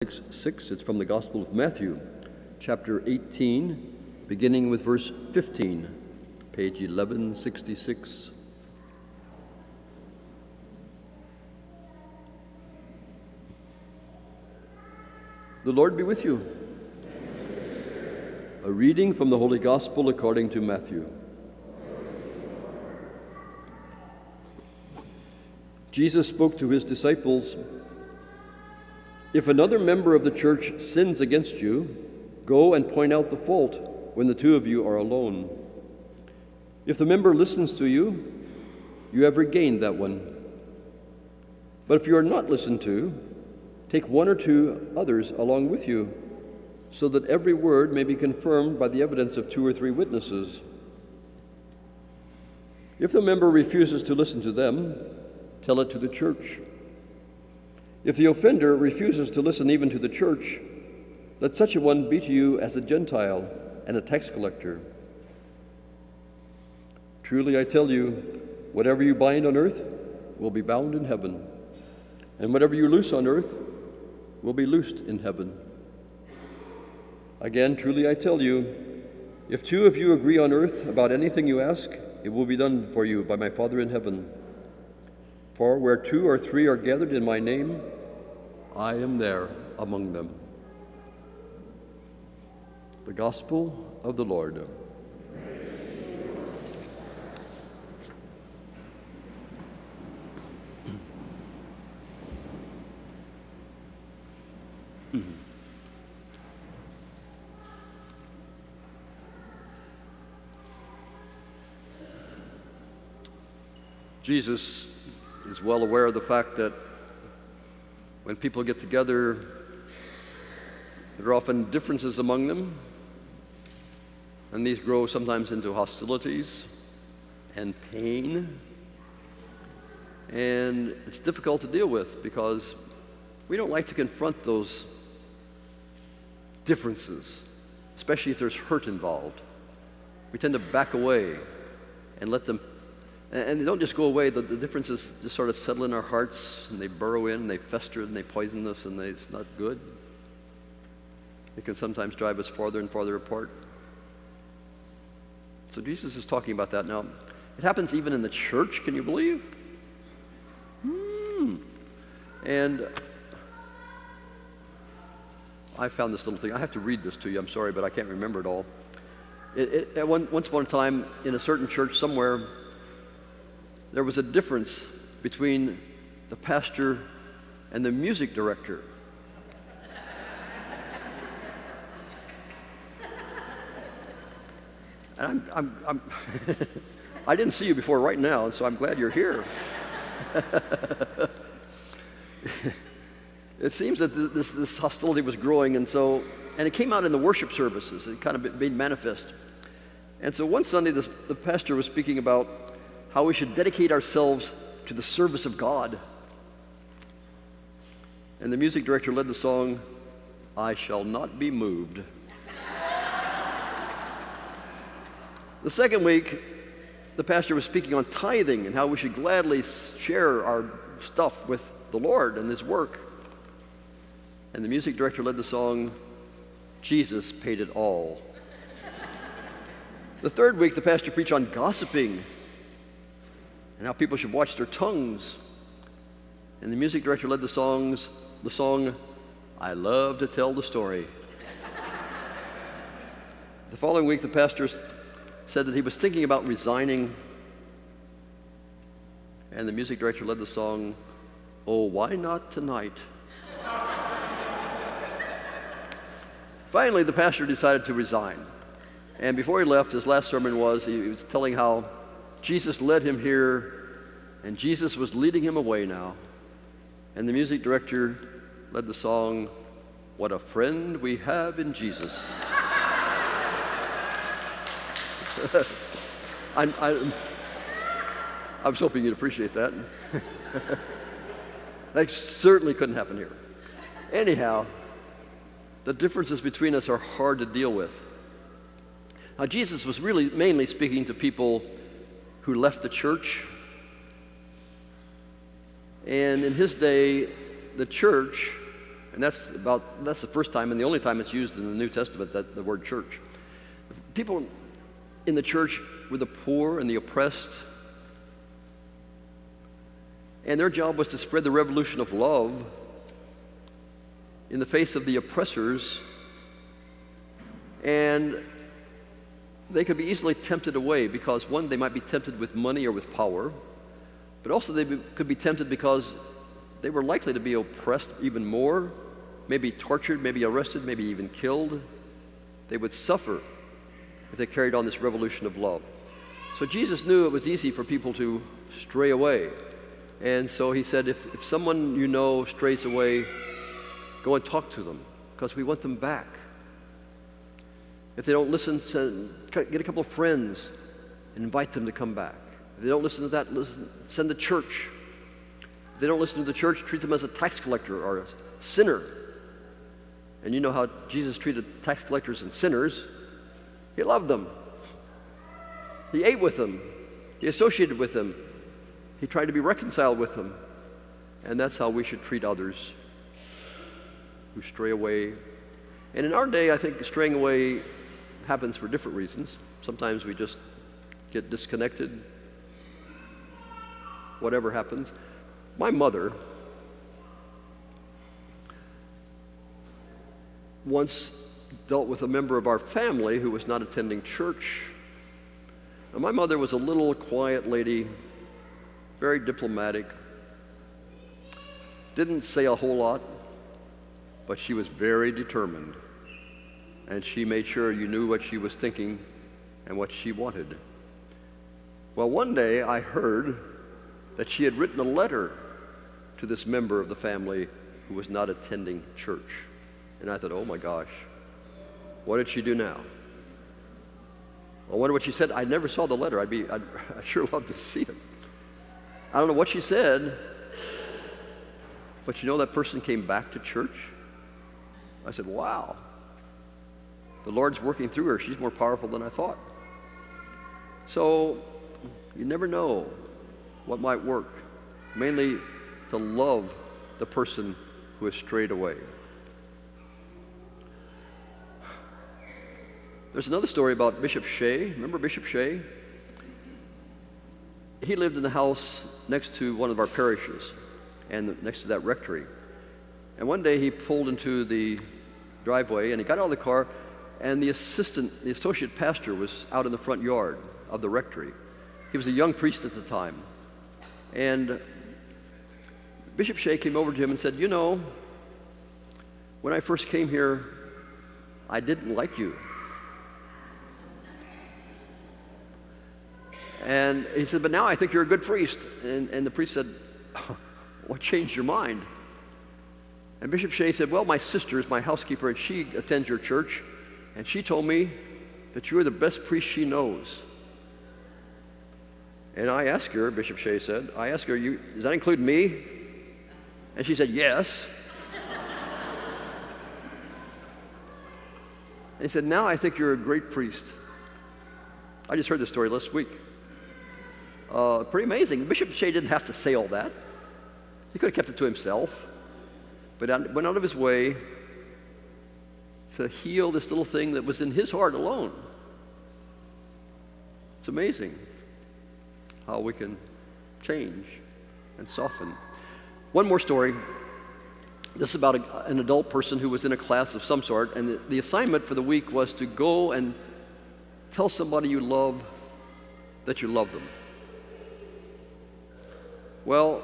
6. It's from the Gospel of Matthew, chapter 18, beginning with verse 15, page 1166. The Lord be with you. A reading from the Holy Gospel according to Matthew. Jesus spoke to his disciples, "If another member of the church sins against you, go and point out the fault when the two of you are alone. If the member listens to you, you have regained that one. But if you are not listened to, take one or two others along with you, so that every word may be confirmed by the evidence of 2 or 3 witnesses. If the member refuses to listen to them, tell it to the church. If the offender refuses to listen even to the church, let such a one be to you as a Gentile and a tax collector. Truly I tell you, whatever you bind on earth will be bound in heaven, and whatever you loose on earth will be loosed in heaven. Again, truly I tell you, if 2 of you agree on earth about anything you ask, it will be done for you by my Father in heaven. For where 2 or 3 are gathered in my name, I am there among them." The Gospel of the Lord. Jesus is well aware of the fact that when people get together, there are often differences among them, and these grow sometimes into hostilities and pain, and it's difficult to deal with because we don't like to confront those differences, especially if there's hurt involved. We tend to back away and let them. And they don't just go away, the differences just sort of settle in our hearts, and they burrow in, and they fester, and they poison us, and it's not good. It can sometimes drive us farther and farther apart. So Jesus is talking about that now. It happens even in the church, can you believe? And I found this little thing. I have to read this to you, I'm sorry, but I can't remember it all. Once upon a time, in a certain church somewhere, there was a difference between the pastor and the music director. And I'm I didn't see you before right now, and so I'm glad you're here. It seems that this hostility was growing, and it came out in the worship services. It kind of made manifest. And so one Sunday, the pastor was speaking about how we should dedicate ourselves to the service of God. And the music director led the song, "I Shall Not Be Moved." The second week, the pastor was speaking on tithing and how we should gladly share our stuff with the Lord and His work. And the music director led the song, "Jesus Paid It All." The third week, the pastor preached on gossiping and how people should watch their tongues. And the music director led the song, "I Love to Tell the Story." The following week, the pastor said that he was thinking about resigning. And the music director led the song, "Oh, Why Not Tonight?" Finally, the pastor decided to resign. And before he left, his last sermon was, he was telling how Jesus led him here, and Jesus was leading him away now. And the music director led the song, "What a Friend We Have in Jesus." I was hoping you'd appreciate that. That certainly couldn't happen here. Anyhow, the differences between us are hard to deal with. Now, Jesus was really mainly speaking to people who left the church. And in his day, the church And that's the first time and the only time it's used in the New Testament, that the word church. People in the church were the poor and the oppressed, and their job was to spread the revolution of love in the face of the oppressors, and they could be easily tempted away because, one, they might be tempted with money or with power, but also could be tempted because they were likely to be oppressed even more, maybe tortured, maybe arrested, maybe even killed. They would suffer if they carried on this revolution of love. So Jesus knew it was easy for people to stray away. And so he said, if someone you know strays away, go and talk to them, because we want them back. If they don't listen, get a couple of friends and invite them to come back. If they don't listen to that, send the church. If they don't listen to the church, treat them as a tax collector or a sinner. And you know how Jesus treated tax collectors and sinners. He loved them. He ate with them. He associated with them. He tried to be reconciled with them. And that's how we should treat others who stray away. And in our day, I think straying away happens for different reasons. Sometimes we just get disconnected, whatever happens. My mother once dealt with a member of our family who was not attending church. Now, my mother was a little quiet lady, very diplomatic, didn't say a whole lot, but she was very determined. And she made sure you knew what she was thinking and what she wanted. Well, one day I heard that she had written a letter to this member of the family who was not attending church. And I thought, oh my gosh, what did she do now? I wonder what she said. I never saw the letter. I'd sure love to see it. I don't know what she said, but you know, that person came back to church. I said, wow, the Lord's working through her. She's more powerful than I thought. So you never know what might work, mainly to love the person who has strayed away. There's another story about Bishop Shea. Remember Bishop Shea? He lived in the house next to one of our parishes and next to that rectory. And one day he pulled into the driveway and he got out of the car, and the associate pastor was out in the front yard of the rectory. He was a young priest at the time. And Bishop Shea came over to him and said, you know, when I first came here, I didn't like you. And he said, but now I think you're a good priest. And the priest said, what changed your mind? And Bishop Shea said, well, my sister is my housekeeper, and she attends your church, and she told me that you're the best priest she knows. And I asked her, Bishop Shea said, does that include me? And she said, yes. And he said, now I think you're a great priest. I just heard this story last week. Pretty amazing. Bishop Shea didn't have to say all that. He could have kept it to himself, but went out of his way to heal this little thing that was in his heart alone. It's amazing how we can change and soften. One more story. This is about an adult person who was in a class of some sort, and the assignment for the week was to go and tell somebody you love that you love them. Well,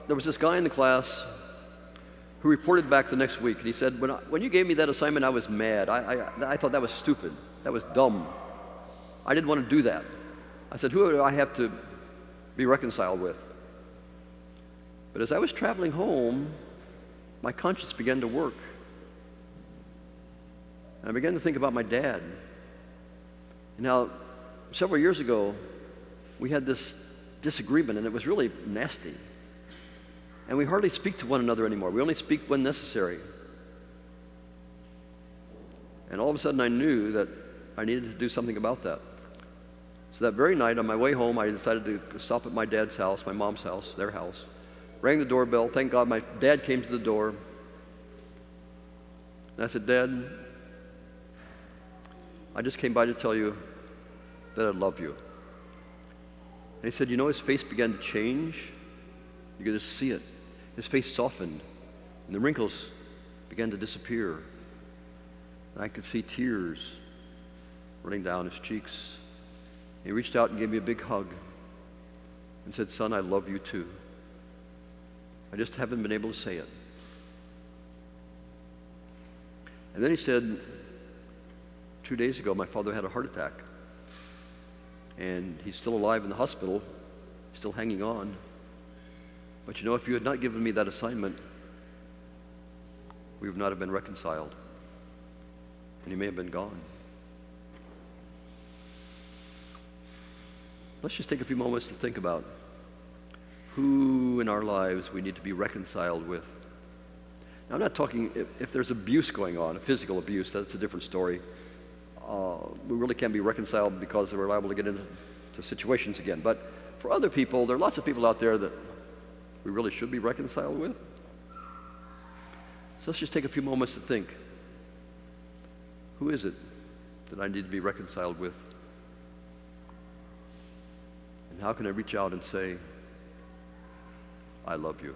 there was this guy in the class who reported back the next week, and he said, when you gave me that assignment, I was mad. I thought that was stupid. That was dumb. I didn't want to do that. I said, who do I have to be reconciled with? But as I was traveling home, my conscience began to work. And I began to think about my dad. And how several years ago, we had this disagreement, and it was really nasty. And we hardly speak to one another anymore. We only speak when necessary. And all of a sudden I knew that I needed to do something about that. So that very night on my way home, I decided to stop at my dad's house, my mom's house, their house. Rang the doorbell. Thank God my dad came to the door. And I said, Dad, I just came by to tell you that I love you. And he said, you know, his face began to change. You could just see it. His face softened, and the wrinkles began to disappear. And I could see tears running down his cheeks. He reached out and gave me a big hug and said, son, I love you too. I just haven't been able to say it. And then he said, 2 days ago, my father had a heart attack. And he's still alive in the hospital, still hanging on. But you know, if you had not given me that assignment, we would not have been reconciled. And he may have been gone. Let's just take a few moments to think about who in our lives we need to be reconciled with. Now, I'm not talking if there's abuse going on, physical abuse, that's a different story. We really can't be reconciled because we're liable to get into situations again. But for other people, there are lots of people out there that we really should be reconciled with. So let's just take a few moments to think, who is it that I need to be reconciled with? And how can I reach out and say, I love you?